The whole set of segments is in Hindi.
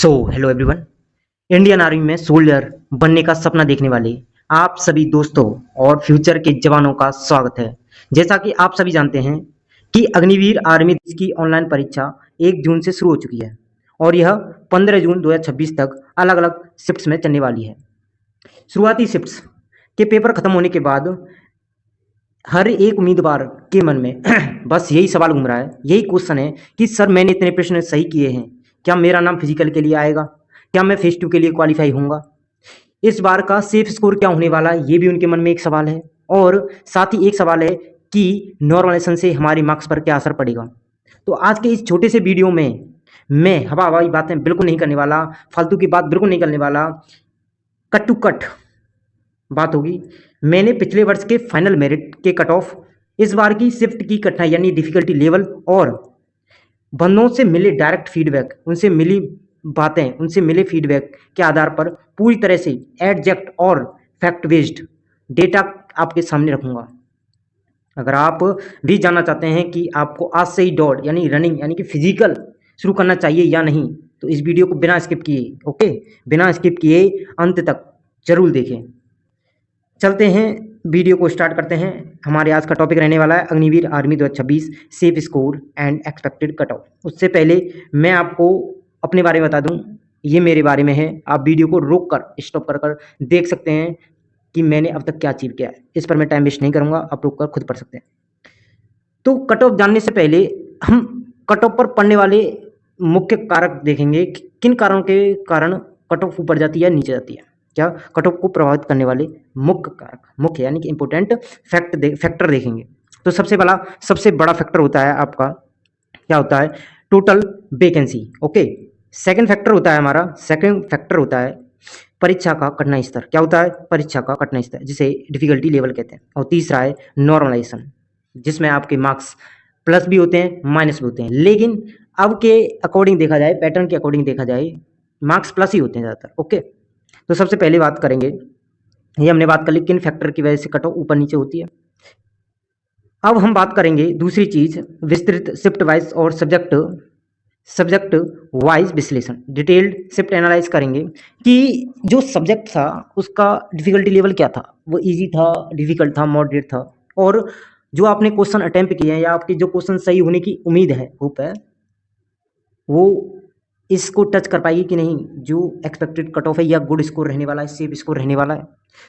Hello everyone. इंडियन आर्मी में सोल्जर बनने का सपना देखने वाले आप सभी दोस्तों और फ्यूचर के जवानों का स्वागत है। जैसा कि आप सभी जानते हैं कि अग्निवीर आर्मी की ऑनलाइन परीक्षा 1 जून से शुरू हो चुकी है और यह 15 जून 2026 तक अलग अलग शिफ्ट्स में चलने वाली है। शुरुआती शिफ्ट्स के पेपर खत्म होने के बाद हर एक उम्मीदवार के मन में बस यही सवाल घूम रहा है, यही क्वेश्चन है कि सर मैंने इतने प्रश्न सही किए हैं, क्या मेरा नाम फिजिकल के लिए आएगा, क्या मैं फेस 2 के लिए क्वालिफाई होऊंगा, इस बार का सेफ स्कोर क्या होने वाला है, ये भी उनके मन में एक सवाल है। और साथ ही एक सवाल है कि नॉर्मलाइजेशन से हमारे मार्क्स पर क्या असर पड़ेगा। तो आज के इस छोटे से वीडियो में मैं हवा हवाई बातें बिल्कुल नहीं करने वाला, फालतू की बात बिल्कुल नहीं करने वाला, कट टू कट बात होगी। मैंने पिछले वर्ष के फाइनल मेरिट के कट ऑफ, इस बार की शिफ्ट की कठिनाई यानी डिफिकल्टी लेवल और बंदों से मिले डायरेक्ट फीडबैक, उनसे मिली बातें, उनसे मिले फीडबैक के आधार पर पूरी तरह से एडजेक्ट और फैक्ट बेस्ड डेटा आपके सामने रखूंगा। अगर आप भी जानना चाहते हैं कि आपको आज से ही दौड़ यानी रनिंग यानी कि फिजिकल शुरू करना चाहिए या नहीं, तो इस वीडियो को बिना स्किप किए, ओके, बिना स्किप किए अंत तक जरूर देखें। चलते हैं, वीडियो को स्टार्ट करते हैं। हमारे आज का टॉपिक रहने वाला है Agniveer army 2026 safe score and expected cut off. उससे पहले मैं आपको अपने बारे में बता दूं, ये मेरे बारे में है। आप वीडियो को रोक कर स्टॉप कर कर देख सकते हैं कि मैंने अब तक क्या अचीव किया है। इस पर मैं टाइम वेस्ट नहीं करूंगा, आप रोक कर खुद पढ़ सकते हैं। तो कट ऑफ जानने से पहले हम कट ऑफ पर पड़ने वाले मुख्य कारक देखेंगे कि किन कारणों के कारण कट ऑफ ऊपर जाती है या नीचे जाती है। क्या कट ऑफ को प्रभावित करने वाले मुख्य कारक, मुख्य यानी कि इंपॉर्टेंट फैक्टर देखेंगे। तो सबसे बड़ा फैक्टर होता है आपका, क्या होता है, total vacancy. Okay, second factor होता है परीक्षा का कठिनाई स्तर। क्या होता है? परीक्षा का कठिनाई स्तर, जिसे डिफिकल्टी लेवल कहते हैं। और तीसरा है नॉर्मलाइजेशन, जिसमें आपके मार्क्स प्लस भी होते हैं माइनस भी होते हैं, लेकिन अब के अकॉर्डिंग देखा जाए, पैटर्न के अकॉर्डिंग देखा जाए, मार्क्स प्लस ही होते हैं ज़्यादातर। ओके, तो सबसे पहले बात करेंगे, ये हमने बात कर ली किन फैक्टर की वजह से कट ऑफ ऊपर नीचे होती है। अब हम बात करेंगे दूसरी चीज, विस्तृत शिफ्ट वाइज और सब्जेक्ट वाइज विश्लेषण, डिटेल्ड शिफ्ट एनालाइज करेंगे कि जो सब्जेक्ट था उसका डिफिकल्टी लेवल क्या था, वो इजी था, डिफिकल्ट था, मॉडरेट था, और जो आपने क्वेश्चन अटेम्प्ट किए हैं या आपके जो क्वेश्चन सही होने की उम्मीद है, होप है, वो इसको टच कर पाएगी कि नहीं, जो एक्सपेक्टेड कट ऑफ है, या गुड स्कोर रहने वाला है, सेफ स्कोर रहने वाला है।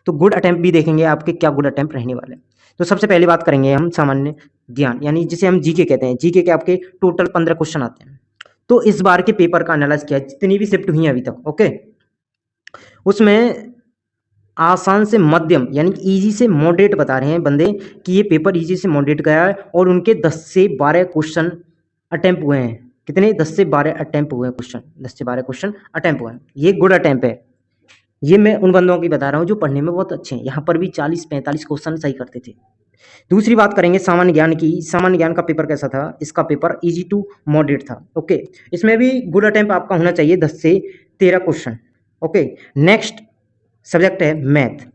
तो गुड अटेम्प्ट भी देखेंगे आपके, क्या गुड अटेम्प्ट रहने वाले हैं। तो सबसे पहले बात करेंगे हम सामान्य ज्ञान, यानी जिसे हम जीके कहते हैं। जीके के आपके टोटल 15 क्वेश्चन आते हैं। तो इस बार के पेपर का एनालाइज किया, जितनी भी शिफ्ट हुई है अभी तक, ओके, उसमें आसान से मध्यम यानी इजी से मॉडरेट बता रहे हैं बंदे कि ये पेपर इजी से मॉडरेट गया है, और उनके 10 से 12 क्वेश्चन अटेम्प्ट हुए हैं। कितने? 10 से 12 अटेम्प्ट हुए हैं क्वेश्चन, 10 से 12 क्वेश्चन अटेम्प्ट हुए हैं। ये गुड अटेम्प्ट है। ये मैं उन बंदों की बता रहा हूँ जो पढ़ने में बहुत अच्छे हैं। यहाँ पर भी 40-45 क्वेश्चन सही करते थे। दूसरी बात करेंगे सामान्य ज्ञान की। सामान्य ज्ञान का पेपर कैसा था? इसका पेपर इजी टू मॉडरेट था। ओके, इसमें भी गुड अटेम्प्ट आपका होना चाहिए, 10 से 13 क्वेश्चन। ओके, नेक्स्ट सब्जेक्ट है मैथ।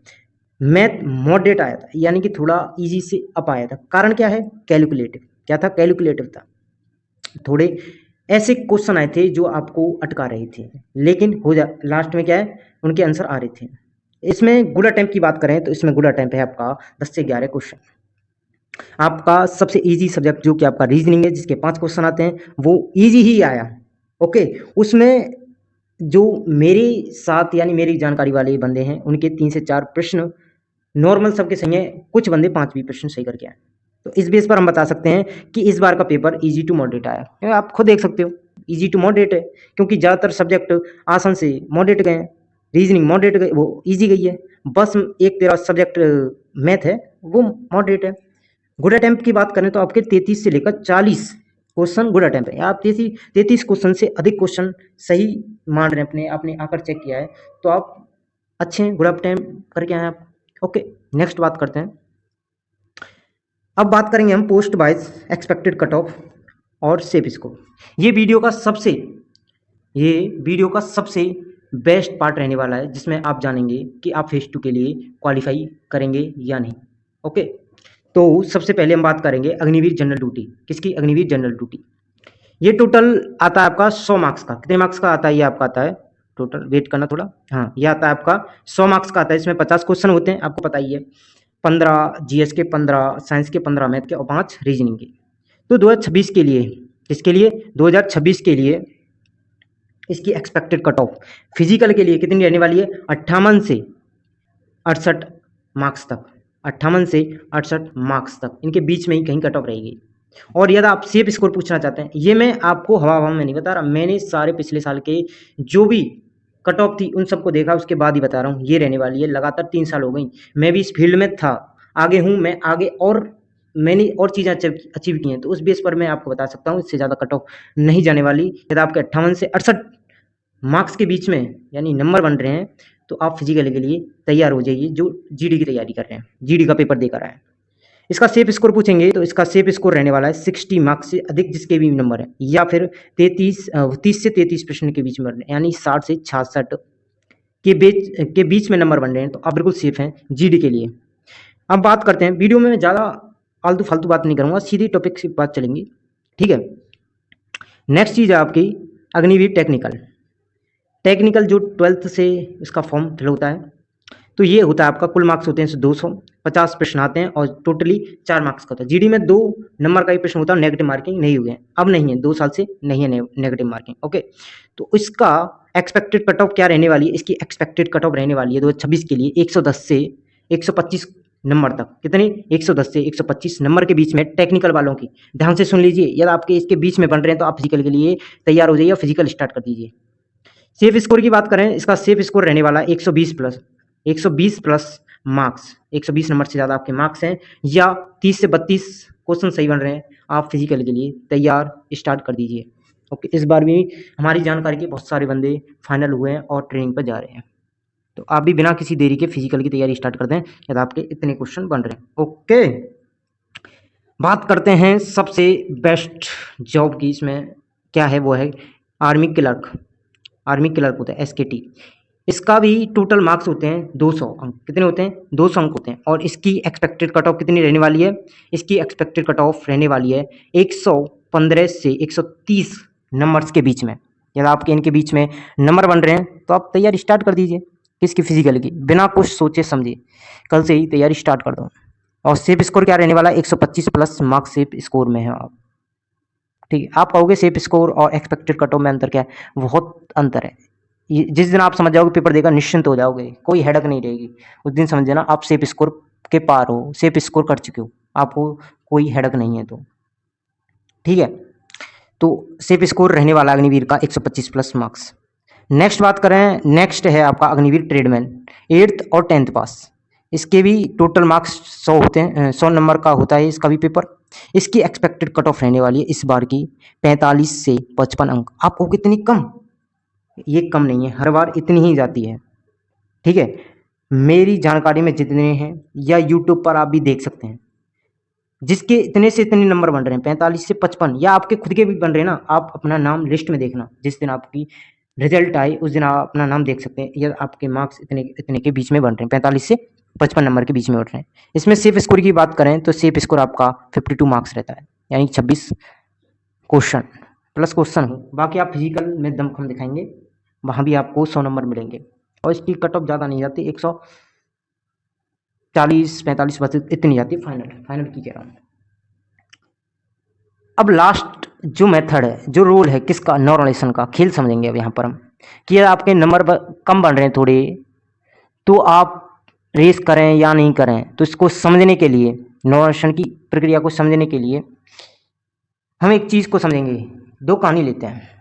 मैथ मॉडरेट आया था, यानी कि थोड़ा इजी से अप आया था। कारण क्या है? कैलकुलेटिव। क्या था? कैलकुलेटिव था। थोड़े ऐसे क्वेश्चन आए थे जो आपको अटका रहे थे, लेकिन लास्ट में क्या है, उनके आंसर आ रहे थे। इसमें गुड अटेम्प्ट की बात करें तो इसमें गुड अटेम्प्ट है आपका 10 से 11 क्वेश्चन। आपका सबसे इजी सब्जेक्ट जो कि आपका रीजनिंग है, जिसके 5 क्वेश्चन आते हैं, वो इजी ही आया। ओके, उसमें जो मेरे साथ यानी मेरी जानकारी वाले बंदे हैं, उनके 3 से 4 प्रश्न नॉर्मल सबके सही हैं, कुछ बंदे 5 भी प्रश्न सही करके आए। तो इस बेस पर हम बता सकते हैं कि इस बार का पेपर इजी टू मॉडरेट आया। आप खुद देख सकते हो, इजी टू मॉडरेट है, क्योंकि ज़्यादातर सब्जेक्ट आसान से मॉडरेट गए हैं। रीजनिंग मॉडरेट गई, वो इजी गई है। बस एक तेरा सब्जेक्ट मैथ है, वो मॉडरेट है। गुड अटेम्प्ट की बात करें तो आपके 33 से लेकर 40 क्वेश्चन गुड अटेम्प्ट है। आप 33 क्वेश्चन से अधिक क्वेश्चन सही मान रहे हैं, अपने आपने आकर चेक किया है, तो आप अच्छे हैं, गुड अटेम्प्ट करके आए आप। ओके, नेक्स्ट बात करते हैं। अब बात करेंगे हम post wise expected cut off और सेफ स्कोर। ये वीडियो का सबसे बेस्ट पार्ट रहने वाला है, जिसमें आप जानेंगे कि आप फेज 2 के लिए क्वालिफाई करेंगे या नहीं। ओके, तो सबसे पहले हम बात करेंगे अग्निवीर जनरल ड्यूटी। किसकी? Agniveer general duty. ये टोटल आता है आपका 100 मार्क्स का। कितने मार्क्स का आता है ये आपका आता है टोटल, वेट करना थोड़ा, हाँ ये आता है आपका 100 मार्क्स का आता है। इसमें 50 क्वेश्चन होते हैं, आपको पता ही है, 15 जीएस के, 15 साइंस के, 15 मैथ के और 5 रीजनिंग के। तो 2026 के लिए, किसके लिए, 2026 के लिए इसकी एक्सपेक्टेड कट ऑफ फिजिकल के लिए कितनी रहने वाली है, 58 से 68 मार्क्स तक, 58 से 68 मार्क्स तक, इनके बीच में ही कहीं कट ऑफ रहेगी। और यदि आप सेफ स्कोर पूछना चाहते हैं, ये मैं आपको हवा हवा में नहीं बता रहा, मैंने सारे पिछले साल के जो भी कट ऑफ थी उन सबको देखा, उसके बाद ही बता रहा हूँ ये रहने वाली है। लगातार 3 साल हो गई, मैं भी इस फील्ड में था, आगे हूँ मैं आगे, और मैंने और चीज़ें अचीव की हैं, तो उस बेस पर मैं आपको बता सकता हूँ इससे ज़्यादा कट ऑफ नहीं जाने वाली। यदि आपके 58 से 68 मार्क्स के बीच में यानी नंबर बन रहे हैं, तो आप फिजिकल के लिए तैयार हो जाइए, जो जीडी की तैयारी कर रहे हैं, जीडी का पेपर देकर आए हैं। इसका सेफ स्कोर पूछेंगे तो इसका सेफ स्कोर रहने वाला है 60 मार्क्स से अधिक जिसके भी नंबर है, या फिर 30 से 33 प्रश्न के बीच में बन रहे हैं, यानी 60 से 66 के बीच में नंबर बन रहे हैं, तो आप बिल्कुल सेफ हैं जीडी के लिए। अब बात करते हैं, वीडियो में मैं ज़्यादा आलतू फालतू बात नहीं करूँगा, सीधी टॉपिक से बात चलेंगी, ठीक है। नेक्स्ट चीज़ है आपकी अग्निवीर टेक्निकल जो 12th से इसका फॉर्म फिल होता है, तो ये होता है आपका, कुल मार्क्स होते हैं 250 प्रश्न आते हैं और टोटली 4 मार्क्स का होता है। जीडी में 2 नंबर का ही प्रश्न होता है, नेगेटिव मार्किंग नहीं हुए हैं, अब नहीं है, 2 साल से नहीं है नेगेटिव मार्किंग, ओके। तो इसका एक्सपेक्टेड कट ऑफ क्या रहने वाली है, इसकी एक्सपेक्टेड कट ऑफ रहने वाली है 2026 के लिए 110 से 125 नंबर तक। कितनी, 110 से 125 नंबर के बीच में टेक्निकल वालों की। ध्यान से सुन लीजिए, यदि आपके इसके बीच में बन रहे हैं तो आप फिजिकल के लिए तैयार हो जाइए और फिजिकल स्टार्ट कर दीजिए। सेफ स्कोर की बात करें, इसका सेफ स्कोर रहने वाला है 120 प्लस मार्क्स, 120 नंबर से ज़्यादा आपके मार्क्स हैं, या 30 से 32 क्वेश्चन सही बन रहे हैं, आप फिजिकल के लिए तैयार स्टार्ट कर दीजिए, ओके। इस बार भी हमारी जानकारी के बहुत सारे बंदे फाइनल हुए हैं और ट्रेनिंग पर जा रहे हैं, तो आप भी बिना किसी देरी के फिजिकल की तैयारी स्टार्ट कर दें यदि आपके इतने क्वेश्चन बन रहे हैं, ओके। बात करते हैं सबसे बेस्ट जॉब की, इसमें क्या है, वो है आर्मी क्लर्क होता है एसकेटी। इसका भी टोटल मार्क्स होते हैं 200 अंक। कितने होते हैं, 200 अंक होते हैं। और इसकी एक्सपेक्टेड कट ऑफ कितनी रहने वाली है, इसकी एक्सपेक्टेड कट ऑफ रहने वाली है 115 से 130 नंबर्स के बीच में। यदि आपके इनके बीच में नंबर बन रहे हैं तो आप तैयारी स्टार्ट कर दीजिए, किसकी, फिजिकल की, बिना कुछ सोचे समझे कल से ही तैयारी स्टार्ट कर दो। और सेफ स्कोर क्या रहने वाला है, 125 प्लस मार्क्स सेफ स्कोर में है आप, ठीक है। आप कहोगे सेफ स्कोर और एक्सपेक्टेड कट ऑफ में अंतर क्या है, बहुत अंतर है। जिस दिन आप समझ जाओगे पेपर देगा, निश्चिंत हो जाओगे, कोई हेडक नहीं रहेगी, उस दिन समझ जाना आप सेफ स्कोर के पार हो, सेफ स्कोर कर चुके हो, आपको कोई हेडक नहीं है, तो ठीक है। तो सेफ स्कोर रहने वाला अग्निवीर का 125 प्लस मार्क्स। नेक्स्ट बात करें, नेक्स्ट है आपका अग्निवीर ट्रेडमैन 8th और 10th पास। इसके भी टोटल मार्क्स 100 होते हैं, 100 नंबर का होता है इसका भी पेपर। इसकी एक्सपेक्टेड कट ऑफ रहने वाली है इस बार की 45 से 55 अंक। आपको कितनी कम, ये कम नहीं है, हर बार इतनी ही जाती है, ठीक है। मेरी जानकारी में जितने हैं, या यूट्यूब पर आप भी देख सकते हैं, जिसके इतने से इतने नंबर बन रहे हैं 45 से 55, या आपके खुद के भी बन रहे हैं ना, आप अपना नाम लिस्ट में देखना, जिस दिन आपकी रिजल्ट आए उस दिन आप अपना नाम देख सकते हैं, या आपके मार्क्स इतने इतने के बीच में बन रहे हैं, 45 से 55 नंबर के बीच में बन रहे हैं। इसमें सेफ स्कोर की बात करें तो सेफ स्कोर आपका 52 मार्क्स रहता है, यानी 26 क्वेश्चन प्लस क्वेश्चन हो। बाकी आप फिजिकल में दमखम दिखाएंगे, वहाँ भी आपको 100 नंबर मिलेंगे। और इसकी कट ऑफ ज़्यादा नहीं जाती, 140-45 बस इतनी जाती है, फाइनल की कह रहा हूँ। अब लास्ट जो मेथड है, जो रोल है किसका, नॉर्मलाइजेशन का, खेल समझेंगे अब यहाँ पर हम, कि आपके नंबर कम बन रहे हैं थोड़े, तो आप रेस करें या नहीं करें। तो इसको समझने के लिए, नॉर्मलाइजेशन की प्रक्रिया को समझने के लिए हम एक चीज़ को समझेंगे, 2 कहानी लेते हैं।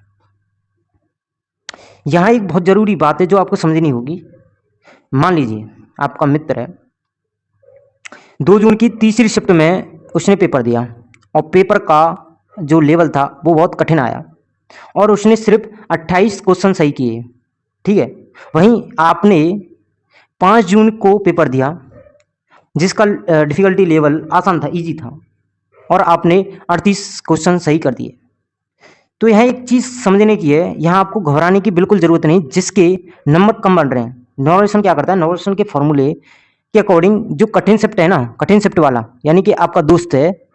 यहाँ एक बहुत ज़रूरी बात है जो आपको समझनी होगी। मान लीजिए आपका मित्र है, 2 जून की तीसरी शिफ्ट में उसने पेपर दिया, और पेपर का जो लेवल था वो बहुत कठिन आया, और उसने सिर्फ 28 क्वेश्चन सही किए, ठीक है। वहीं आपने 5 जून को पेपर दिया, जिसका डिफ़िकल्टी लेवल आसान था, इजी था, और आपने 38 क्वेश्चन सही कर दिए। तो यहाँ एक चीज़ समझने की है, यहाँ आपको घबराने की बिल्कुल ज़रूरत नहीं, जिसके नंबर कम बन रहे हैं। नॉर्मलाइजेशन क्या करता है, नॉर्मलाइजेशन के फॉर्मूले के अकॉर्डिंग जो कठिन शिफ्ट है ना, कठिन शिफ्ट वाला, यानी कि आपका दोस्त है,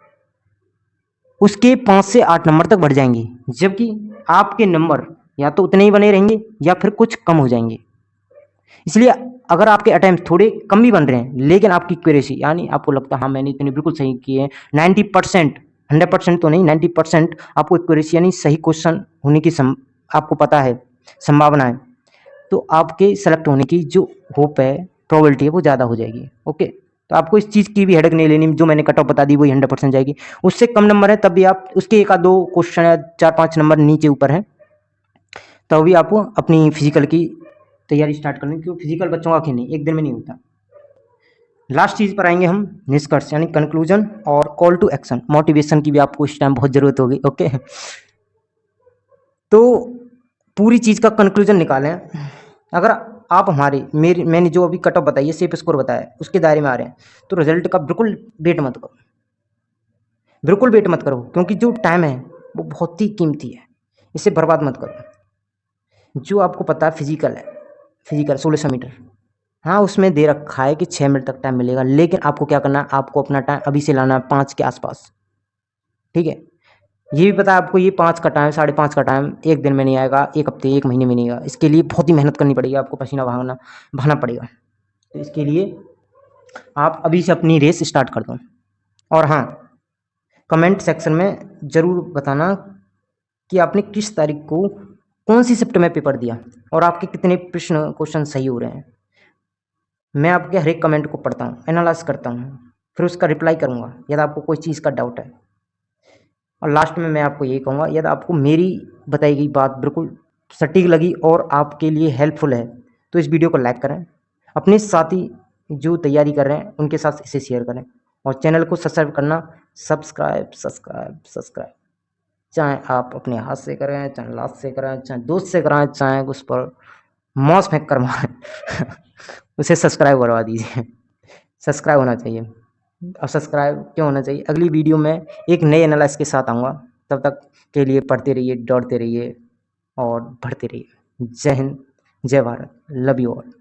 उसके 5 से 8 नंबर तक बढ़ जाएंगे, जबकि आपके नंबर या तो उतने ही बने रहेंगे या फिर कुछ कम हो जाएंगे। इसलिए अगर आपके अटेम्प्ट थोड़े कम भी बन रहे हैं लेकिन आपकी एक्यूरेसी यानी आपको लगता है हाँ मैंने इतने बिल्कुल सही किए हैं, 90%, 100% तो नहीं 90% आपको एक्यूरेसी यानी सही क्वेश्चन होने की आपको पता है, संभावना है, तो आपके सेलेक्ट होने की जो होप है, प्रोबेबिलिटी है, वो ज़्यादा हो जाएगी। ओके, तो आपको इस चीज़ की भी हेडेक नहीं लेनी, जो मैंने कट ऑफ बता दी वही 100% जाएगी। उससे कम नंबर है तब भी आप उसके एक आध दो क्वेश्चन या 4-5 नंबर नीचे ऊपर है तब भी आपको अपनी फिजिकल की तैयारी स्टार्ट करनी, क्योंकि फिजिकल बच्चों का खेल नहीं, एक दिन में नहीं होता। लास्ट चीज़ पर आएंगे हम, निष्कर्ष यानी कंक्लूजन और कॉल टू एक्शन। मोटिवेशन की भी आपको इस टाइम बहुत ज़रूरत होगी। ओके, तो पूरी चीज़ का कंक्लूजन निकालें। अगर आप मैंने जो अभी कट ऑफ बताई है, सेफ स्कोर बताया, उसके दायरे में आ रहे हैं तो रिजल्ट का बिल्कुल वेट मत करो, बिल्कुल वेट मत करो, क्योंकि जो टाइम है वो बहुत ही कीमती है, इसे बर्बाद मत करो। जो आपको पता है फिजिकल है, फिजिकल 1600 मीटर, हाँ उसमें दे रखा है कि 6 मिनट तक टाइम मिलेगा, लेकिन आपको क्या करना है, आपको अपना टाइम अभी से लाना है 5 के आसपास। ठीक है, ये भी पता है आपको, ये 5 का टाइम, 5:30 का टाइम एक दिन में नहीं आएगा, एक हफ्ते, एक महीने में नहीं आएगा। इसके लिए बहुत ही मेहनत करनी पड़ेगी, आपको पसीना बहाना पड़ेगा। तो इसके लिए आप अभी से अपनी रेस स्टार्ट कर दो। और हाँ, कमेंट सेक्शन में ज़रूर बताना कि आपने किस तारीख को कौन सी शिफ्ट में पेपर दिया और आपके कितने प्रश्न क्वेश्चन सही हो रहे हैं। मैं आपके हर एक कमेंट को पढ़ता हूँ, एनालाइज करता हूँ, फिर उसका रिप्लाई करूँगा यदि आपको कोई चीज़ का डाउट है। और लास्ट में मैं आपको यही कहूँगा, यदि आपको मेरी बताई गई बात बिल्कुल सटीक लगी और आपके लिए हेल्पफुल है तो इस वीडियो को लाइक करें, अपने साथी जो तैयारी कर रहे हैं उनके साथ इसे शेयर करें, और चैनल को सब्सक्राइब करना, सब्सक्राइब, चाहे आप अपने हाथ से करें, चाहे लात से करें, चाहे दोस्त से कराएं, चाहे उस पर मांस फेंक कर मारें उसे सब्सक्राइब करवा दीजिए। सब्सक्राइब होना चाहिए। और सब्सक्राइब क्यों होना चाहिए, अगली वीडियो में एक नए एनालिसिस के साथ आऊँगा। तब तक के लिए पढ़ते रहिए, दौड़ते रहिए और बढ़ते रहिए। जय हिंद, जय भारत, लव यू ऑल।